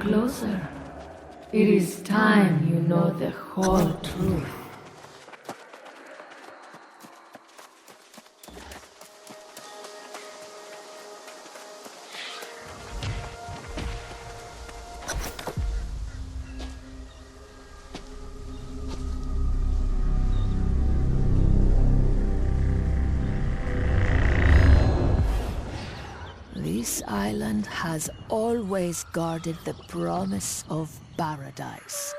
closer. It is time you know the whole truth. This island has always guarded the promise of paradise.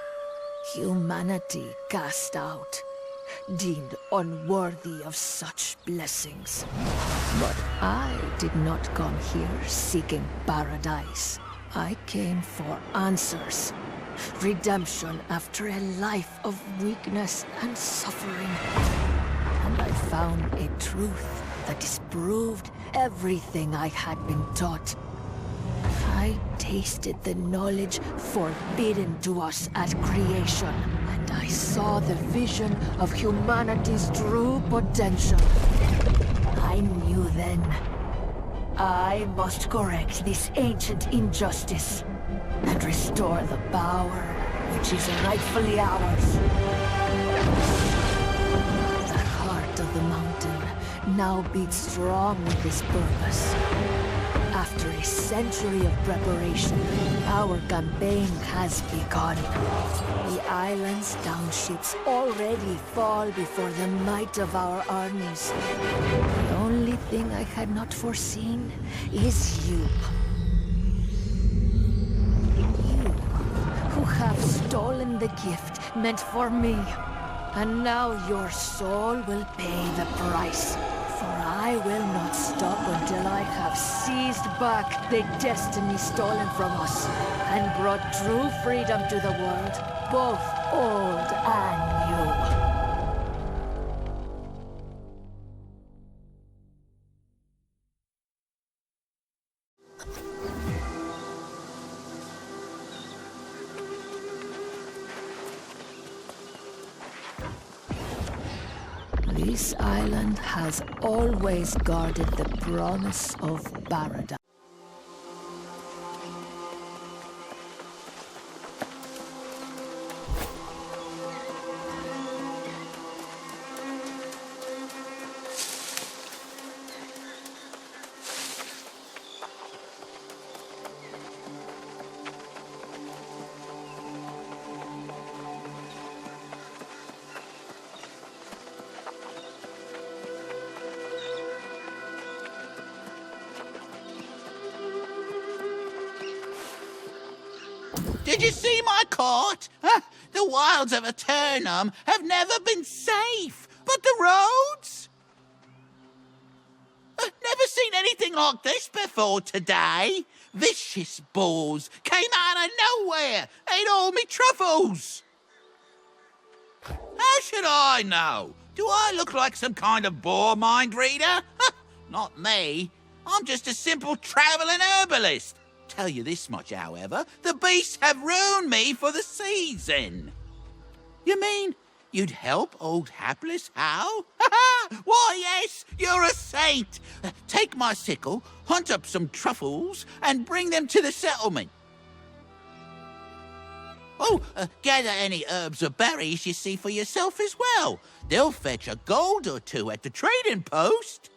Humanity cast out, deemed unworthy of such blessings. But I did not come here seeking paradise. I came for answers. Redemption after a life of weakness and suffering. And I found a truth that disproved everything I had been taught. I tasted the knowledge forbidden to us at creation, and I saw the vision of humanity's true potential. I knew then, I must correct this ancient injustice and restore the power which is rightfully ours. The heart of the mountain now beats strong with this purpose. After a century of preparation, our campaign has begun. The island's townships already fall before the might of our armies. The only thing I had not foreseen is you. You, who have stolen the gift meant for me. And now your soul will pay the price. For I will not stop until I have seized back the destiny stolen from us and brought true freedom to the world, both old and new. This island has always guarded the promise of paradise. Did you see my court? Huh? The wilds of Aeternum have never been safe, but the roads? Never seen anything like this before today. Vicious boars came out of nowhere, ate all me truffles. How should I know? Do I look like some kind of boar mind reader? Not me. I'm just a simple travelling herbalist. Tell you this much, however, the beasts have ruined me for the season. You mean you'd help old hapless Hal? Why, yes, you're a saint. Take my sickle, hunt up some truffles, and bring them to the settlement. Oh, gather any herbs or berries you see for yourself as well. They'll fetch a gold or two at the trading post.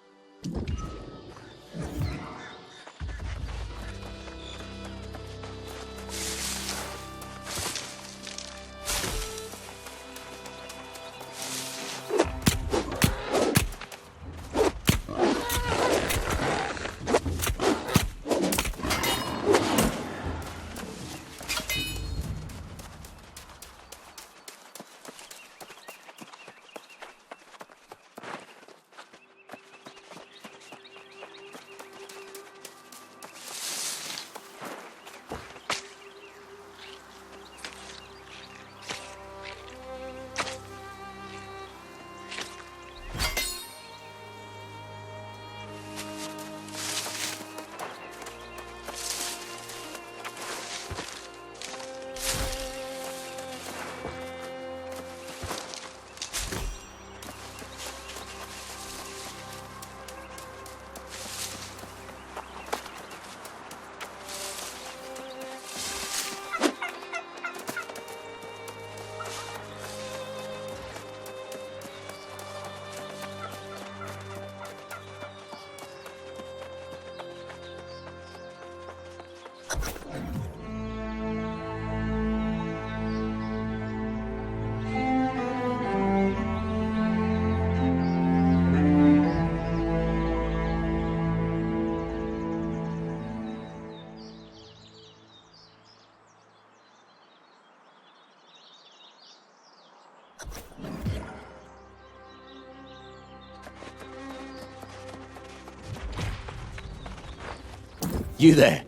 You there?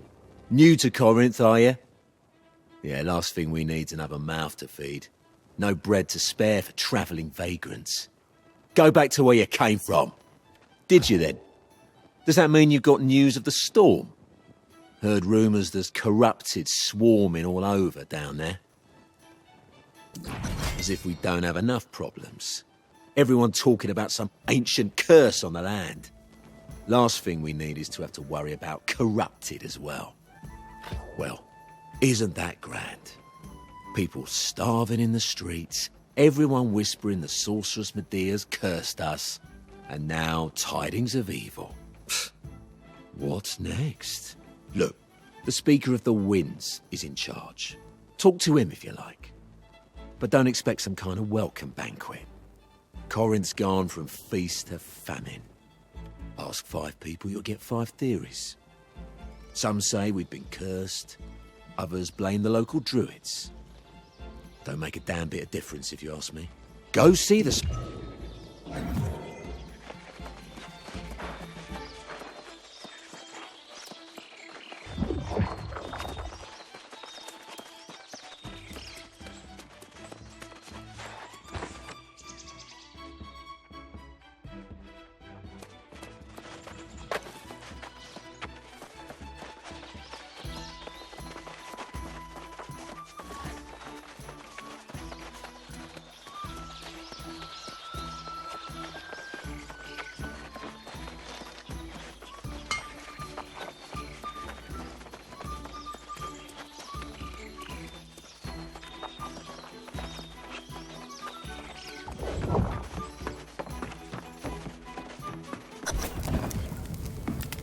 New to Corinth, are you? Yeah, last thing we need's another mouth to feed. No bread to spare for travelling vagrants. Go back to where you came from. Did you then? Does that mean you've got news of the storm? Heard rumours there's corrupted swarming all over down there. As if we don't have enough problems. Everyone talking about some ancient curse on the land. Last thing we need is to have to worry about corrupted as well. Well, isn't that grand? People starving in the streets, everyone whispering the sorceress Medea's cursed us, and now tidings of evil. What's next? Look, the Speaker of the Winds is in charge. Talk to him if you like. But don't expect some kind of welcome banquet. Corinth's gone from feast to famine. Ask 5 people, you'll get 5 theories. Some say we've been cursed. Others blame the local druids. Don't make a damn bit of difference if you ask me. Go see the...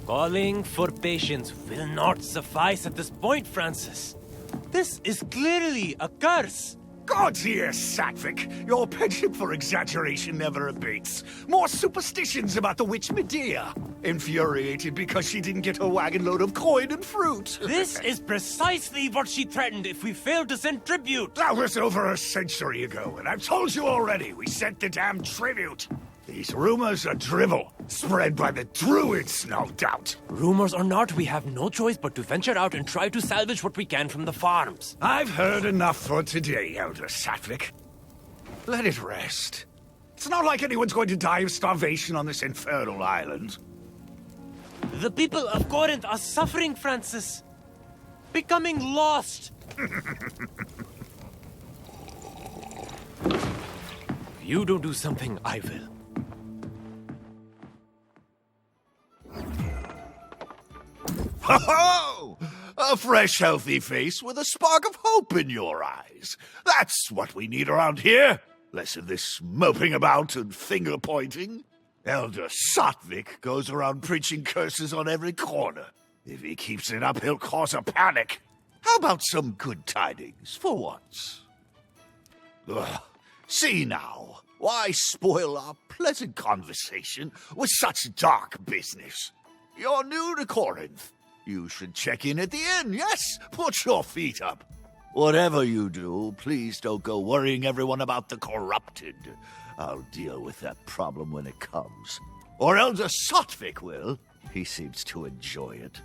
Calling for patience will not suffice at this point, Francis. This is clearly a curse. God dear, Satvik, your penchant for exaggeration never abates. More superstitions about the witch Medea. Infuriated because she didn't get her wagon load of coin and fruit. This is precisely what she threatened if we failed to send tribute. That was over a century ago, and I've told you already, we sent the damn tribute. These rumors are drivel, spread by the druids, no doubt. Rumors or not, we have no choice but to venture out and try to salvage what we can from the farms. I've heard enough for today, Elder Satvik. Let it rest. It's not like anyone's going to die of starvation on this infernal island. The people of Corinth are suffering, Francis. Becoming lost. If you don't do something, I will. Ho-ho! A fresh, healthy face with a spark of hope in your eyes. That's what we need around here. Less of this moping about and finger-pointing. Elder Satvik goes around preaching curses on every corner. If he keeps it up, he'll cause a panic. How about some good tidings, for once? Ugh. See now, why spoil our pleasant conversation with such dark business? You're new to Corinth. You should check in at the inn, yes? Put your feet up. Whatever you do, please don't go worrying everyone about the corrupted. I'll deal with that problem when it comes. Or Elder Satvik will. He seems to enjoy it.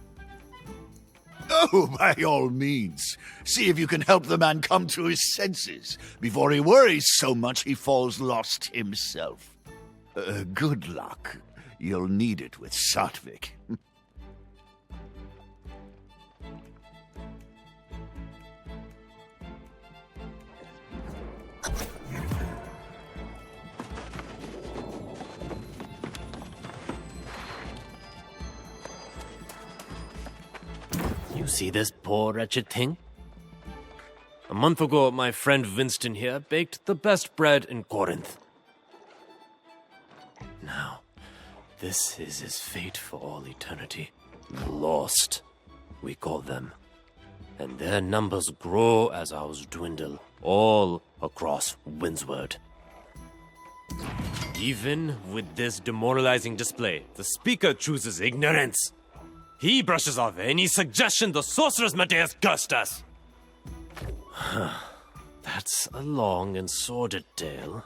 Oh, by all means. See if you can help the man come to his senses before he worries so much he falls lost himself. Good luck. You'll need it with Satvik. You see this poor wretched thing? A month ago, my friend Winston here baked the best bread in Corinth. Now, this is his fate for all eternity. The lost, we call them. and their numbers grow as ours dwindle, all across Windsward. Even with this demoralizing display, the speaker chooses ignorance. He brushes off any suggestion the sorceress Medea's cursed us. That's a long and sordid tale.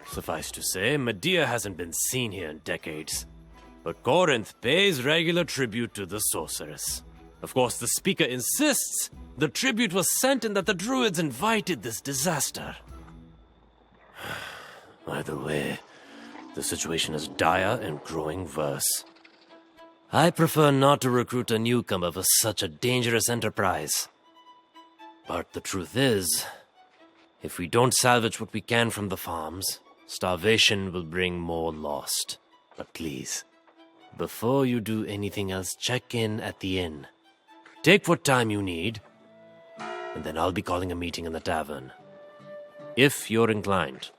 Suffice to say, Medea hasn't been seen here in decades. But Corinth pays regular tribute to the sorceress. Of course, the speaker insists the tribute was sent and that the druids invited this disaster. Either way, the situation is dire and growing worse. I prefer not to recruit a newcomer for such a dangerous enterprise. But the truth is, if we don't salvage what we can from the farms, starvation will bring more lost. But please, before you do anything else, check in at the inn. Take what time you need, and then I'll be calling a meeting in the tavern. If you're inclined.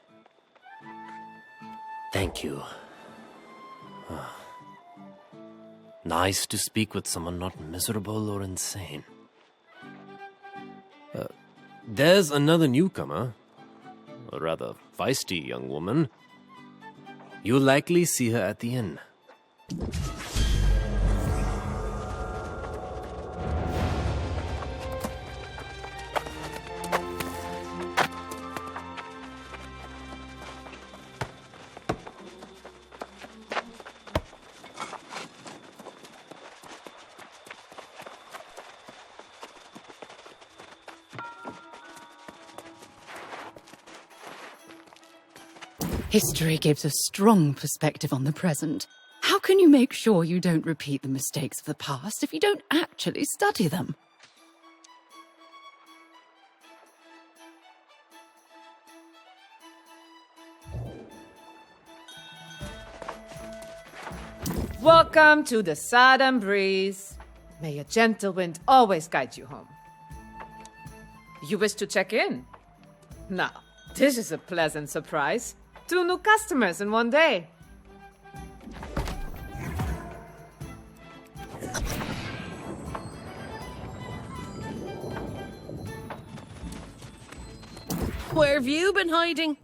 Thank you. Nice to speak with someone not miserable or insane. There's another newcomer. A rather feisty young woman. You'll likely see her at the inn. History gives a strong perspective on the present. How can you make sure you don't repeat the mistakes of the past if you don't actually study them? Welcome to the Southern Breeze. May a gentle wind always guide you home. You wish to check in? Now, this is a pleasant surprise. 2 new customers in one day. Where have you been hiding?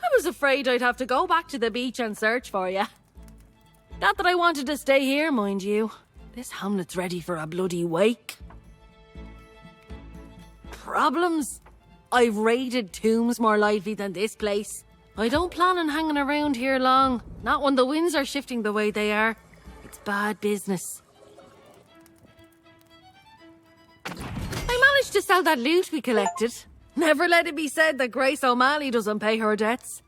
I was afraid I'd have to go back to the beach and search for you. Not that I wanted to stay here, mind you. This hamlet's ready for a bloody wake. Problems? I've raided tombs more lively than this place. I don't plan on hanging around here long. Not when the winds are shifting the way they are. It's bad business. I managed to sell that loot we collected. Never let it be said that Grace O'Malley doesn't pay her debts.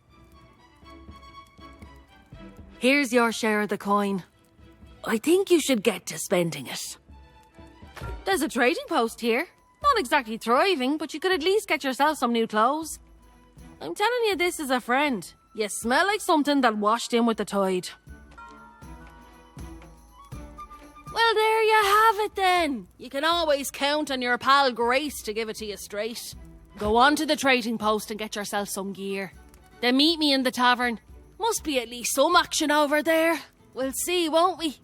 Here's your share of the coin. I think you should get to spending it. There's a trading post here. Not exactly thriving, but you could at least get yourself some new clothes. I'm telling you this as a friend. You smell like something that washed in with the tide. Well, there you have it then. You can always count on your pal Grace to give it to you straight. Go on to the trading post and get yourself some gear. Then meet me in the tavern. Must be at least some action over there. We'll see, won't we?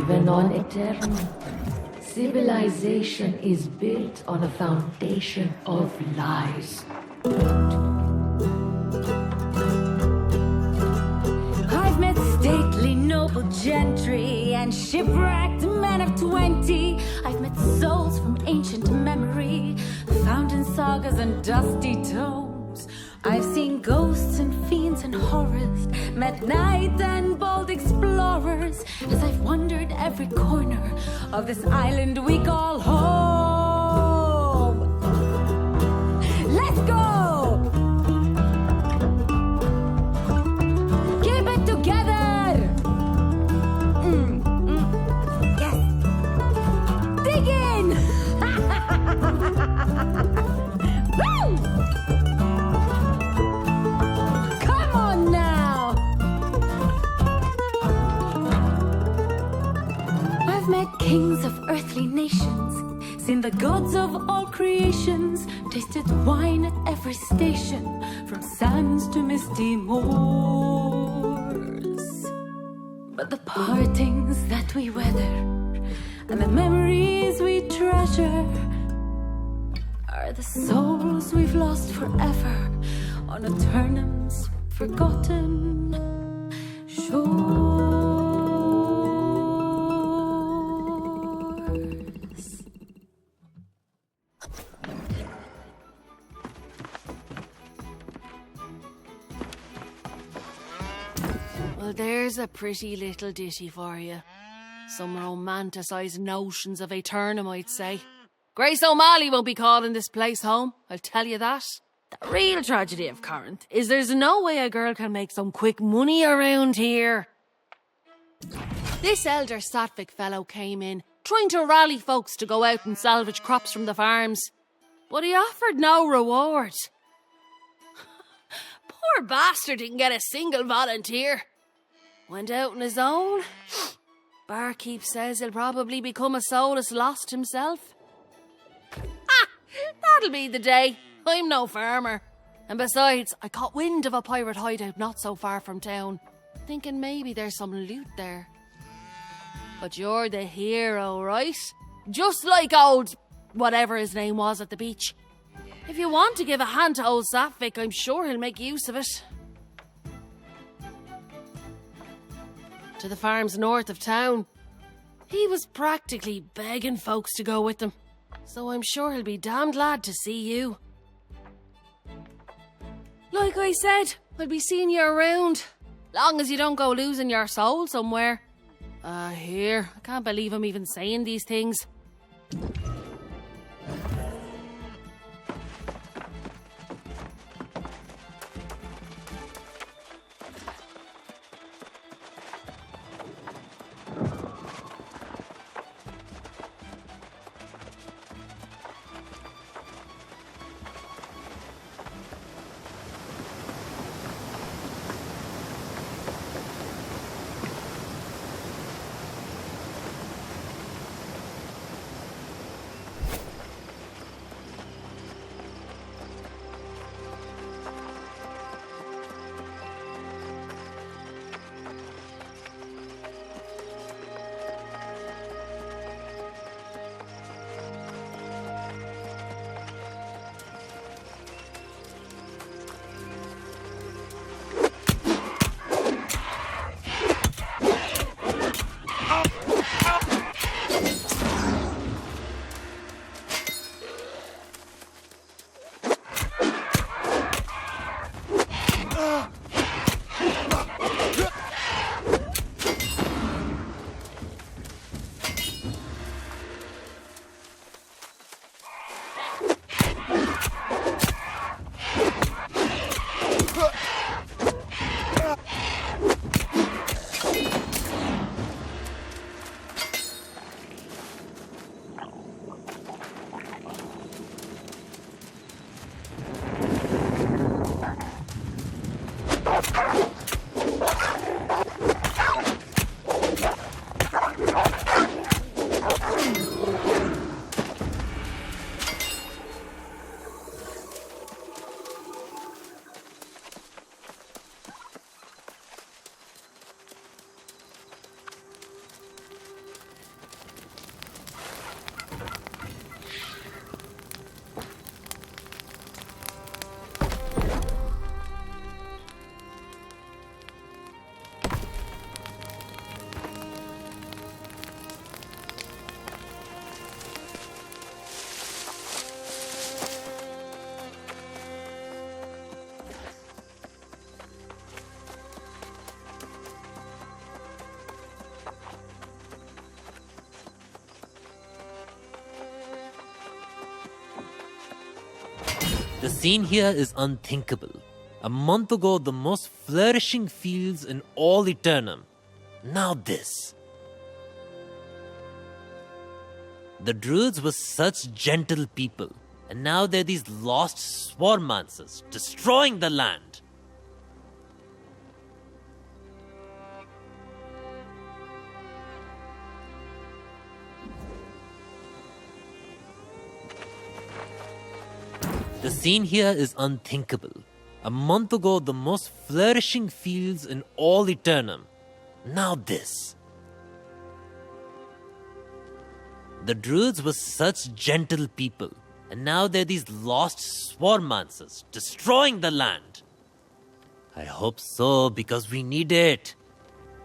even on Aeternum. Civilization is built on a foundation of lies. I've met stately noble gentry and shipwrecked men of 20. I've met souls from ancient memory, found in sagas and dusty tomes. I've seen ghosts and fiends and horrors, met knights and bold explorers, as I've wandered every corner of this island we call home. Let's go! Keep it together! Yes! Dig in! Woo! Come on now! I've met kings of earthly nations, seen the gods of all creations, tasted wine at every station, from sands to misty moors. But the partings that we weather and the memories we treasure are the souls we've lost forever on Aeternum's forgotten shores. Well, there's a pretty little ditty for you. Some romanticised notions of Aeternum, I'd say. Grace O'Malley won't be calling this place home, I'll tell you that. The real tragedy of Corinth is there's no way a girl can make some quick money around here. This elder Sattvic fellow came in, trying to rally folks to go out and salvage crops from the farms. But he offered no reward. Poor bastard didn't get a single volunteer. Went out on his own. Barkeep says he'll probably become a soulless lost himself. Ah, that'll be the day. I'm no farmer. And besides, I caught wind of a pirate hideout not so far from town, thinking maybe there's some loot there. But you're the hero, right? Just like old whatever his name was at the beach. If you want to give a hand to old Sattvic, I'm sure he'll make use of it. To the farms north of town. He was practically begging folks to go with them, so I'm sure he'll be damned glad to see you. Like I said, I'll be seeing you around, long as you don't go losing your soul somewhere. Here, I can't believe I'm even saying these things. The scene here is unthinkable. A month ago, the most flourishing fields in all Aeternum. Now this. The druids were such gentle people, and now they're these lost swarmancers, destroying the land. The scene here is unthinkable. A month ago, the most flourishing fields in all Aeternum. Now this. The druids were such gentle people, and now they're these lost swarmancers, destroying the land. I hope so, because we need it.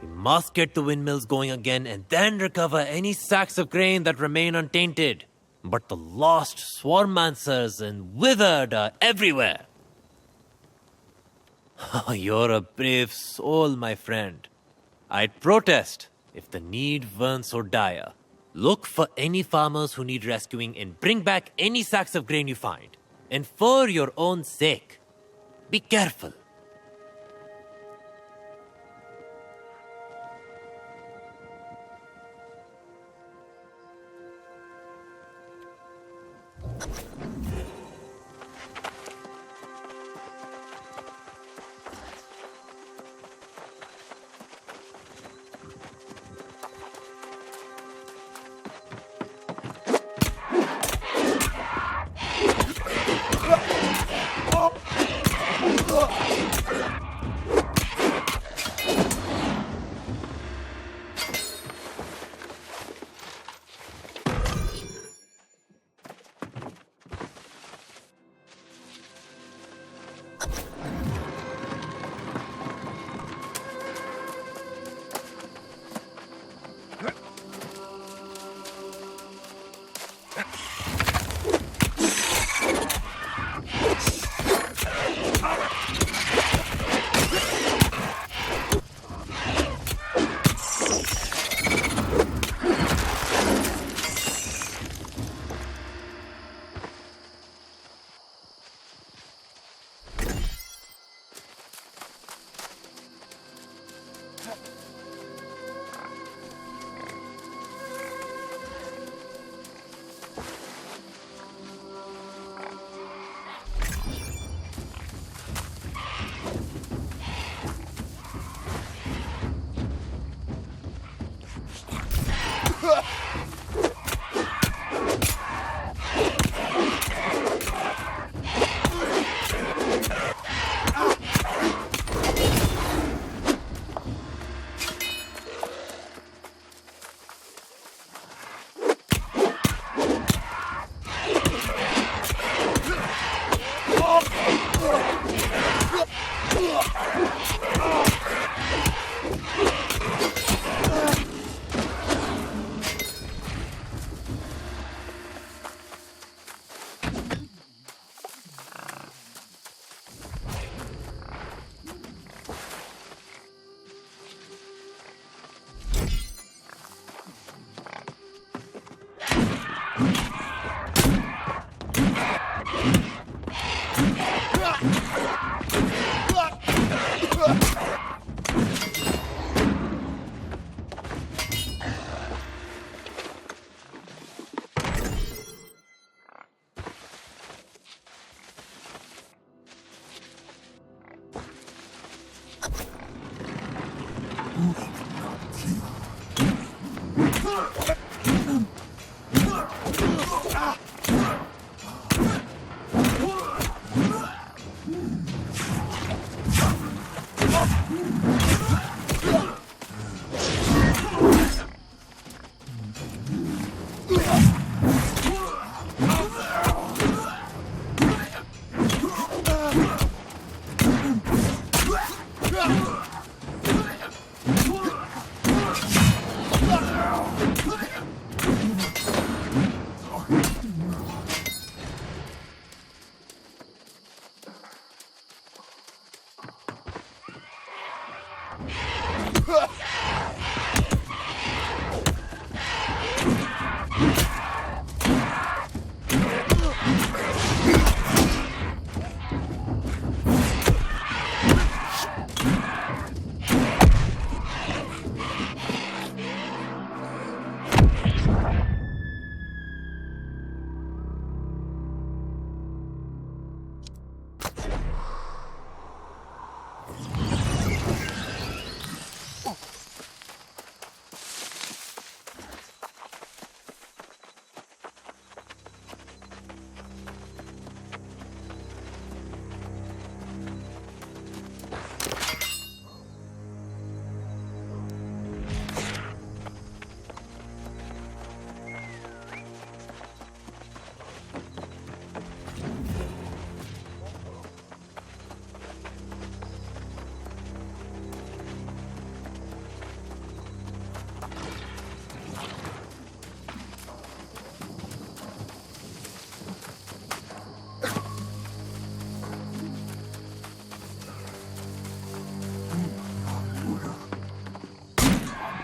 We must get the windmills going again and then recover any sacks of grain that remain untainted. But the lost swarmancers and withered are everywhere. You're a brave soul, my friend. I'd protest if the need weren't so dire. Look for any farmers who need rescuing and bring back any sacks of grain you find. And for your own sake, be careful.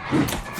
Huh?